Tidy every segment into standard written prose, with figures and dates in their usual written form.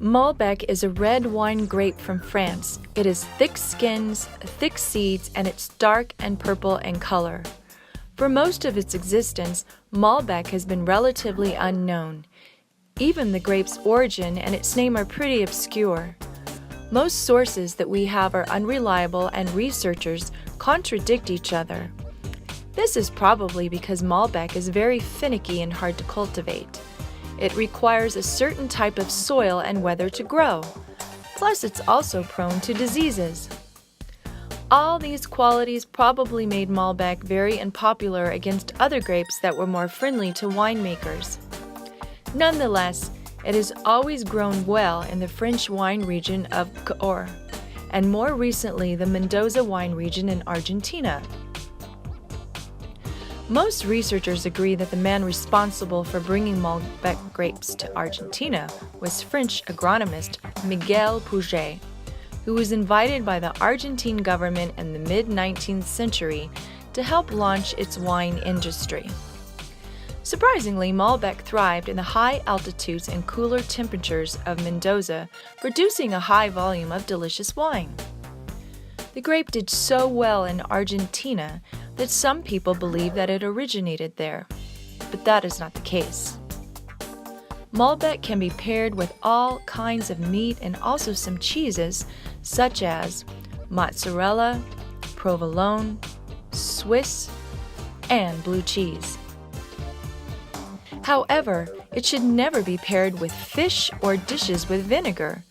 Malbec is a red wine grape from France. It has thick skins, thick seeds, and it's dark and purple in color. For most of its existence, Malbec has been relatively unknown. Even the grape's origin and its name are pretty obscure. Most sources that we have are unreliable and researchers contradict each other. This is probably because Malbec is very finicky and hard to cultivate. It requires a certain type of soil and weather to grow. Plus, it's also prone to diseases. All these qualities probably made Malbec very unpopular against other grapes that were more friendly to winemakers. Nonetheless, it has always grown well in the French wine region of Cahors, and more recently the Mendoza wine region in Argentina. Most researchers agree that the man responsible for bringing Malbec grapes to Argentina was French agronomist Miguel Puget, who was invited by the Argentine government in the mid-19th century to help launch its wine industry. Surprisingly, Malbec thrived in the high altitudes and cooler temperatures of Mendoza, producing a high volume of delicious wine. The grape did so well in Argentina that some people believe that it originated there, but that is not the case. Malbec can be paired with all kinds of meat and also some cheeses such as mozzarella, provolone, Swiss, and blue cheese. However, it should never be paired with fish or dishes with vinegar,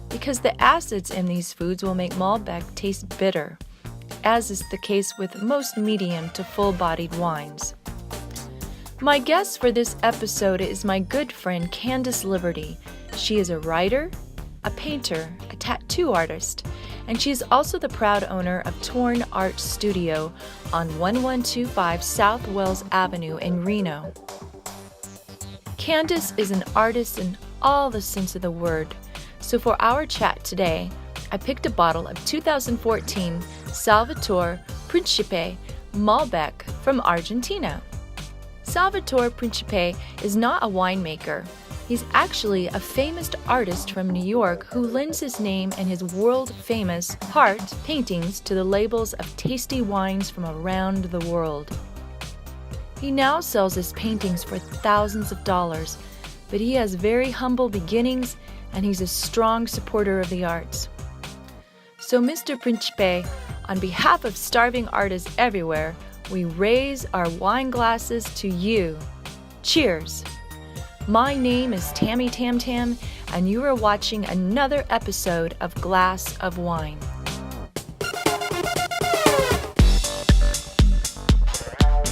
because the acids in these foods will make Malbec taste bitter, as is the case with most medium to full-bodied wines. My guest for this episode is my good friend Candice Liberty. She is a writer, a painter, a tattoo artist, and she is also the proud owner of Torn Art Studio on 1125 South Wells Avenue in Reno. Candice is an artist in all the sense of the word, so for our chat today, I picked a bottle of 2014 Salvatore Principe Malbec from Argentina. Salvatore Principe is not a winemaker. He's actually a famous artist from New York who lends his name and his world-famous heart paintings to the labels of tasty wines from around the world. He now sells his paintings for thousands of dollars, but he has very humble beginnings and he's a strong supporter of the arts. So Mr. Principe, on behalf of starving artists everywhere, we raise our wine glasses to you. Cheers! My name is Tammy Tam Tam, and you are watching another episode of Glass of Wine.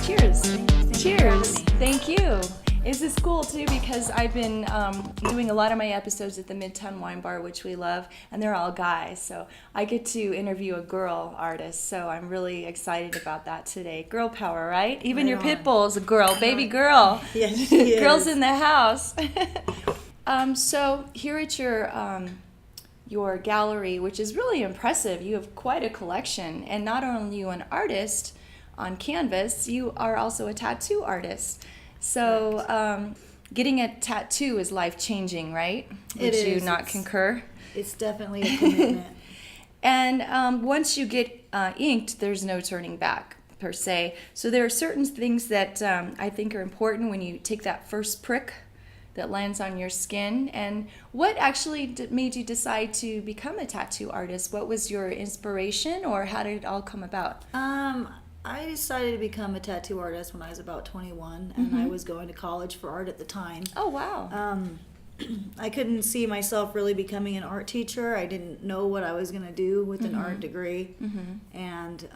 Cheers! Cheers! Thank you. This is cool too because I've been doing a lot of my episodes at the Midtown Wine Bar, which we love, and they're all guys. So I get to interview a girl artist, so I'm really excited about that today. Girl power, right? Even your pit bull is a girl, baby girl. Yes, she is. Girls in the house. So here at your gallery, which is really impressive, you have quite a collection, and not only are you an artist on canvas, you are also a tattoo artist. So getting a tattoo is life-changing, right? Would you not concur? It's definitely a commitment. And once you get inked, there's no turning back, per se. So there are certain things that I think are important when you take that first prick that lands on your skin. And what actually made you decide to become a tattoo artist? What was your inspiration, or how did it all come about? I decided to become a tattoo artist when I was about 21, and I was going to college for art at the time. Oh, wow. I couldn't see myself really becoming an art teacher. I didn't know what I was going to do with an art degree, and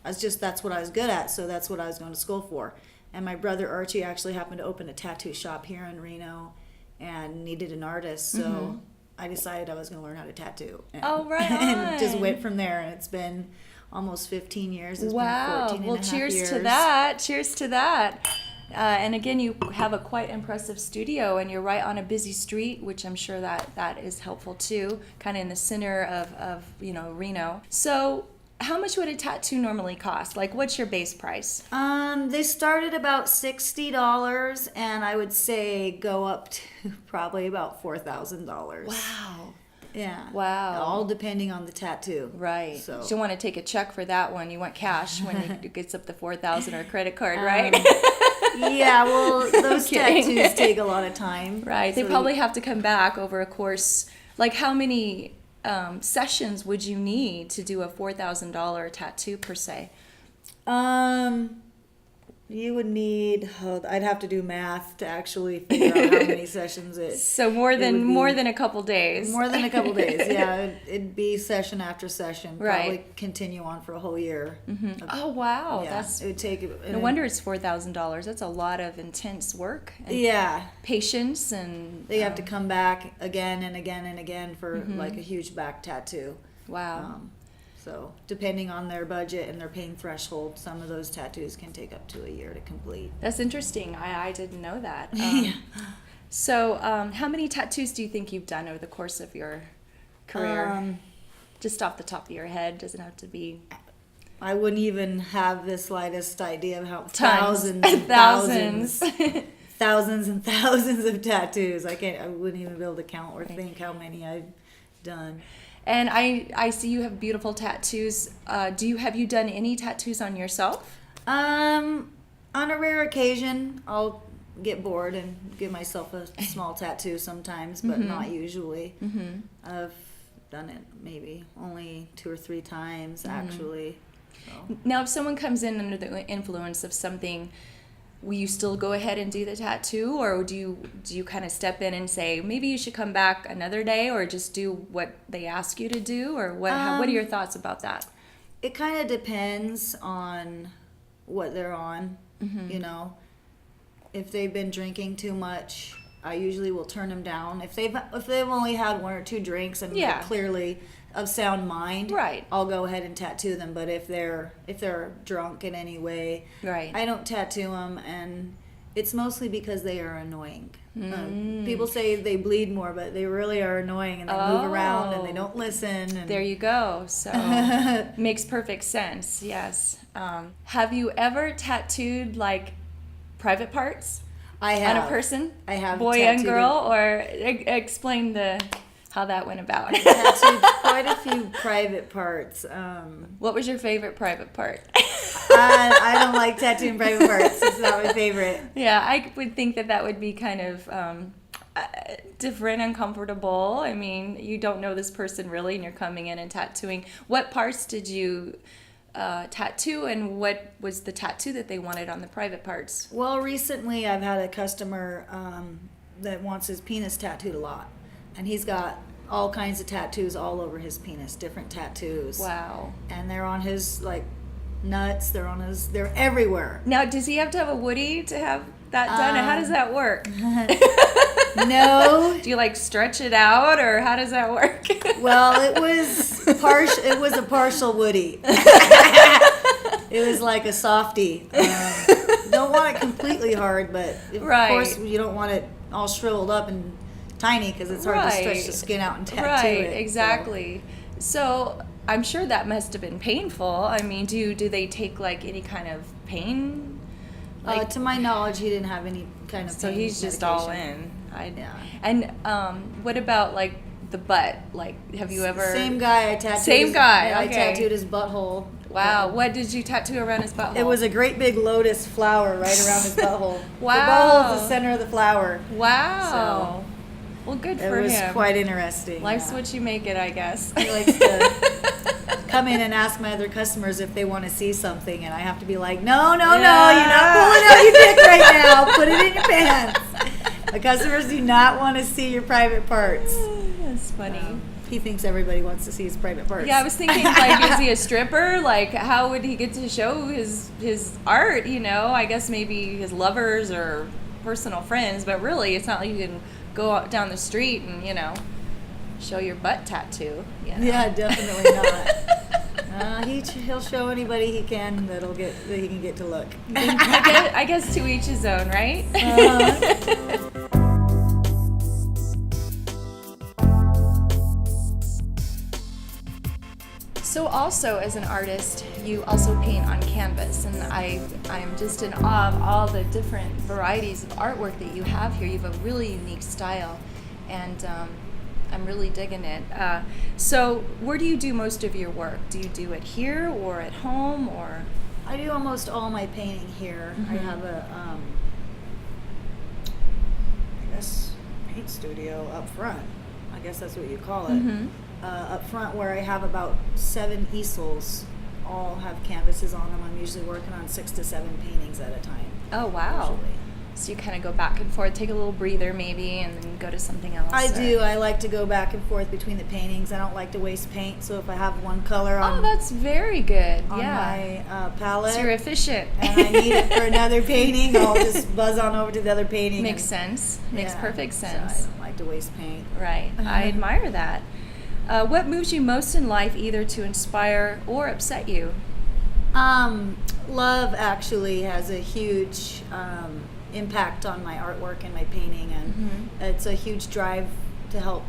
that's what I was good at, so that's what I was going to school for. And my brother Archie actually happened to open a tattoo shop here in Reno and needed an artist, so I decided I was going to learn how to tattoo. And, right and just went from there, and it's been almost 15 years. It's been 14 well, and a half cheers years. to that. Cheers to that. And again, you have a quite impressive studio, and you're right on a busy street, which I'm sure that is helpful too, kind of in the center of Reno. So how much would a tattoo normally cost? Like, what's your base price? They start at about $60, and I would say go up to probably about $4,000. Wow. Yeah. Wow. All depending on the tattoo. Right. So You don't want to take a check for that one. You want cash when it gets up to $4,000 or a credit card, right? yeah, well, those Kidding. tattoos take a lot of time. Right. They So probably have to come back over a course. Like, how many sessions would you need to do a $4,000 tattoo per se? You would need. I'd have to do math to actually figure out how many sessions it. So more than a couple days. More than a couple days. Yeah, it'd be session after session. Right. Probably continue on for a whole year. Oh wow, Yeah, it would take. no wonder it's $4,000. That's a lot of intense work and Yeah, patience, and they have to come back again and again and again for like a huge back tattoo. wow. So depending on their budget and their pain threshold, some of those tattoos can take up to a year to complete. That's interesting. I didn't know that. So how many tattoos do you think you've done over the course of your career? Just off the top of your head, doesn't have to be. I wouldn't even have the slightest idea of how Tons. thousands and Thousands. thousands and thousands of tattoos. I wouldn't even be able to count or think how many I've done. And I see you have beautiful tattoos. Have you done any tattoos on yourself? On a rare occasion, I'll get bored and give myself a small tattoo sometimes, but not usually. I've done it maybe only 2 or 3 times actually. So. Now, if someone comes in under the influence of something, will you still go ahead and do the tattoo, or do you kind of step in and say maybe you should come back another day, or just do what they ask you to do, or what are your thoughts about that? It kind of depends on what they're on. You know, if they've been drinking too much, I usually will turn them down. If they've only had 1 or 2 drinks and they're clearly of sound mind, right, I'll go ahead and tattoo them. But if they're drunk in any way, right, I don't tattoo them, and it's mostly because they are annoying. People say they bleed more, but they really are annoying, and they move around and they don't listen. And there you go. So makes perfect sense. Yes. Have you ever tattooed like private parts? I have. On a person? I have. Boy and girl, or explain how that went about. I tattooed quite a few private parts. What was your favorite private part? I don't like tattooing private parts. It's not my favorite. Yeah, I would think that would be kind of different, uncomfortable. I mean, you don't know this person really, and you're coming in and tattooing. What parts did you tattoo, and what was the tattoo that they wanted on the private parts? Well, recently I've had a customer that wants his penis tattooed a lot, and he's got all kinds of tattoos all over his penis, different tattoos. Wow. And they're on his like nuts, they're everywhere. Now, does he have to have a woody to have that done? How does that work? No. Do you like stretch it out, or how does that work? Well, it was a partial woody. It was like a softie. Don't want it completely hard, but of course you don't want it all shriveled up and tiny, because it's hard to stretch the skin out and tattoo it. Right, exactly. So I'm sure that must have been painful. I mean, do they take like any kind of pain? Like, to my knowledge, he didn't have any kind of pain. So he's just medication. all in. Yeah. And what about like the butt? Like, have you ever? Same guy I tattooed. Same guy. I Okay. tattooed his butthole. Wow. What did you tattoo around his butthole? It was a great big lotus flower right around his butthole. Wow. The butthole is the center of the flower. Wow. Well, good for him. It was quite interesting. Life's what you make it, I guess. He likes to come in and ask my other customers if they want to see something, and I have to be like, no, you're not pulling out your dick right now. Put it in your pants. The customers do not want to see your private parts. That's funny. He thinks everybody wants to see his private parts. Yeah, I was thinking, like, is he a stripper? Like, how would he get to show his art, you know? I guess maybe his lovers or personal friends, but really, it's not like you can go out down the street and, you know, show your butt tattoo. You know? Yeah, definitely not. He'll show anybody he can that he can get to look. I guess to each his own, right? So also as an artist, you also paint on canvas, and I'm just in awe of all the different varieties of artwork that you have here. You have a really unique style, and I'm really digging it. So where do you do most of your work? Do you do it here or at home, or? I do almost all my painting here. I have a, I guess, paint studio up front. I guess that's what you call it. Up front, where I have about 7 easels, all have canvases on them. I'm usually working on 6 to 7 paintings at a time. Oh, wow. Usually. So you kind of go back and forth, take a little breather maybe, and then go to something else. I do. I like to go back and forth between the paintings. I don't like to waste paint, so if I have one color on, Oh, that's very good. on Yeah. my palette, So you're efficient. and I need it for another painting, I'll just buzz on over to the other painting. Makes and- sense. Makes yeah, perfect so sense. I don't like to waste paint. Right. I admire that. What moves you most in life, either to inspire or upset you? Love actually has a huge impact on my artwork and my painting, and it's a huge drive to help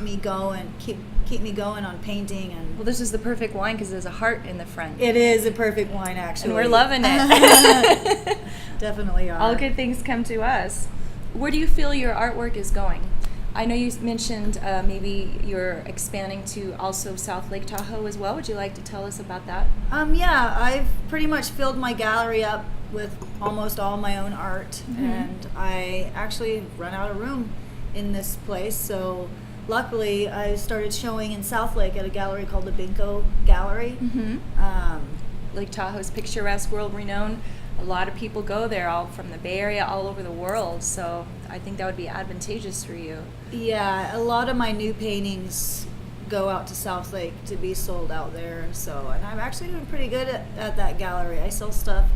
me go and keep me going on painting. And Well, this is the perfect wine because there's a heart in the front. it is a perfect wine, actually. And we're loving it. Definitely are. All good things come to us. Where do you feel your artwork is going? I know you mentioned maybe you're expanding to also South Lake Tahoe as well. Would you like to tell us about that? Yeah, I've pretty much filled my gallery up with almost all my own art, and I actually run out of room in this place. So luckily, I started showing in South Lake at a gallery called the Binko Gallery. Lake Tahoe's picturesque, world renowned. A lot of people go there, all from the Bay Area, all over the world. So I think that would be advantageous for you. Yeah, a lot of my new paintings go out to South Lake to be sold out there. So, and I'm actually doing pretty good at that gallery. I sell stuff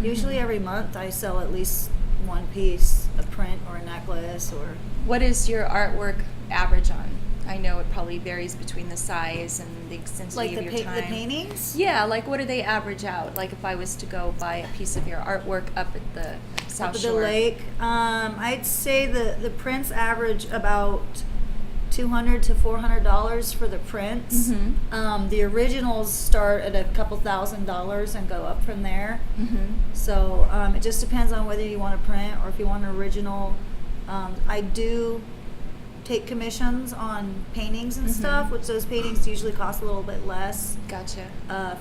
usually every month. I sell at least one piece, a print or a necklace. Or What is your artwork average on? I know it probably varies between the size and the extensity like of the your time. the paintings. Yeah, like what do they average out? Like if I was to go buy a piece of your artwork up at the South Up at Shore. the lake, I'd say the prints average about $200 to $400 for the prints. The originals start at a couple $1,000s and go up from there. So it just depends on whether you want a print or if you want an original. I do take commissions on paintings and stuff, which those paintings usually cost a little bit less Gotcha.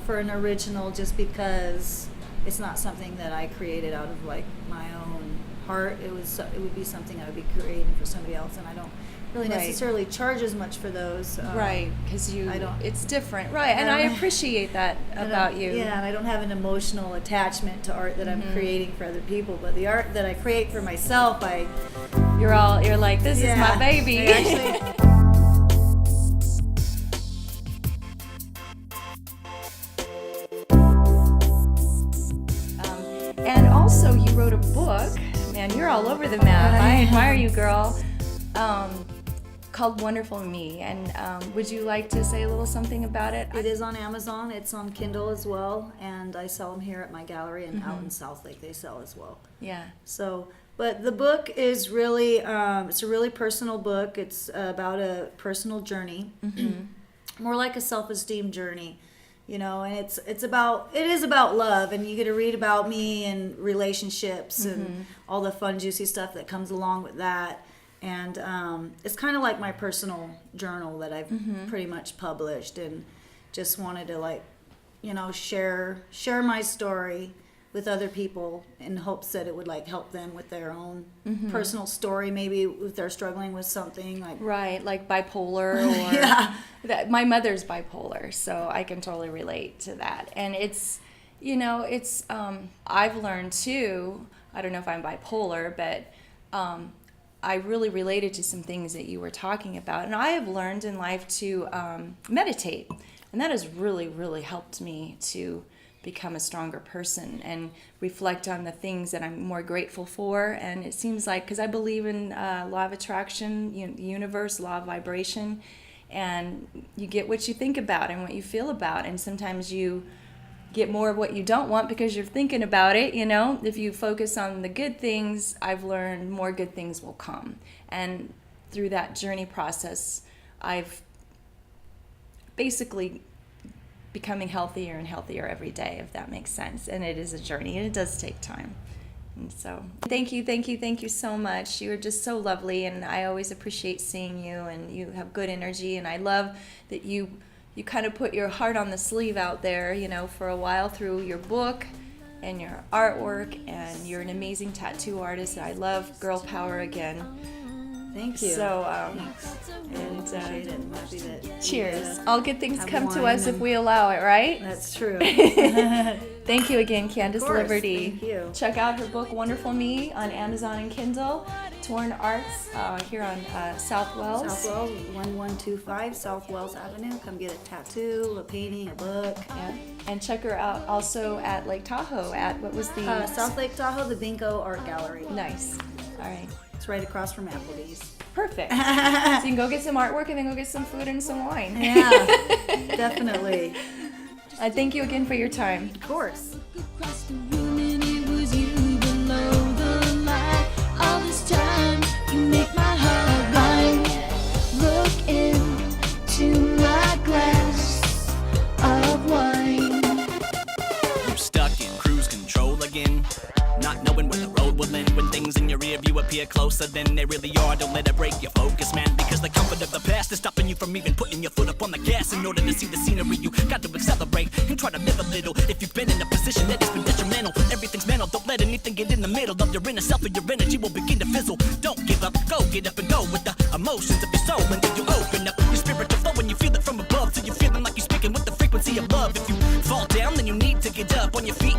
for an original, just because it's not something that I created out of like my own heart. It would be something I would be creating for somebody else, and I don't really Right. necessarily charge as much for those. Right, because I don't- it's different. Right, and I appreciate that about you. Yeah, and I don't have an emotional attachment to art that I'm creating for other people, but the art that I create for myself, You're like, this is my yeah, baby. I actually, And also, you wrote a book. Man, you're all over the map. I admire you, girl. Called Wonderful Me. And would you like to say a little something about it? it is on Amazon. It's on Kindle as well, and I sell them here at my gallery, and out in South Lake they sell as well. Yeah. So, but the book is really, it's a really personal book. It's about a personal journey, more like a self-esteem journey, you know. And it is about love, and you get to read about me and relationships and all the fun, juicy stuff that comes along with that. And it's kind of like my personal journal that I've pretty much published, and just wanted to, like, you know, share my story with other people in hopes that it would like help them with their own personal story, maybe if they're struggling with something like Right, like bipolar or Yeah. that my mother's bipolar, so I can totally relate to that. And it's, you know, it's I've learned too, I don't know if I'm bipolar, but I really related to some things that you were talking about. And I have learned in life to meditate, and that has really, really helped me to become a stronger person and reflect on the things that I'm more grateful for. And it seems like, because I believe in law of attraction, the universe, law of vibration, and you get what you think about and what you feel about. And sometimes you get more of what you don't want because you're thinking about it, you know. If you focus on the good things, I've learned more good things will come. And through that journey process, I've basically becoming healthier and healthier every day, if that makes sense. And it is a journey, and it does take time. And so thank you so much. You are just so lovely, and I always appreciate seeing you, and you have good energy, and I love that you kind of put your heart on the sleeve out there, you know, for a while through your book and your artwork, and you're an amazing tattoo artist. I love girl power again. Thank you. So, and appreciate it. I'm happy that cheers. All good things have come to wine us if and- we allow it, right? That's true. Thank you again, Candice course, Liberty. thank you. Check out her book, Wonderful Me, on Amazon and Kindle. Torn Arts here on South Wells. South Wells, 1125 South Wells Avenue. Come get a tattoo, a painting, a book. Yeah. And check her out also at Lake Tahoe at, what was the... South Lake Tahoe, the Binko Art Gallery. Nice. All right. It's right across from Applebee's. Perfect. So you can go get some artwork and then go get some food and some wine. Yeah, definitely. Thank you again for your time. Of course. Across the room and it was you below the line. All this time you make my heart grind. Look into my glass of wine. You stuck in cruise control again, not knowing where the road will end. When things in your rear view appear closer than they really are, don't let it break your focus, man. Because the comfort of the past is stopping you from even putting your foot up on the gas. In order to see the scenery, you got to accelerate and try to live a little. If you've been in a position that has been detrimental, everything's mental. Don't let anything get in the middle of your inner self, or your energy will begin to fizzle. Don't give up, go get up and go with the emotions of your soul until you open up your spirit to flow when you feel it from above. Till you're feeling like you're speaking with the frequency of love. If you fall down, then you need to get up on your feet.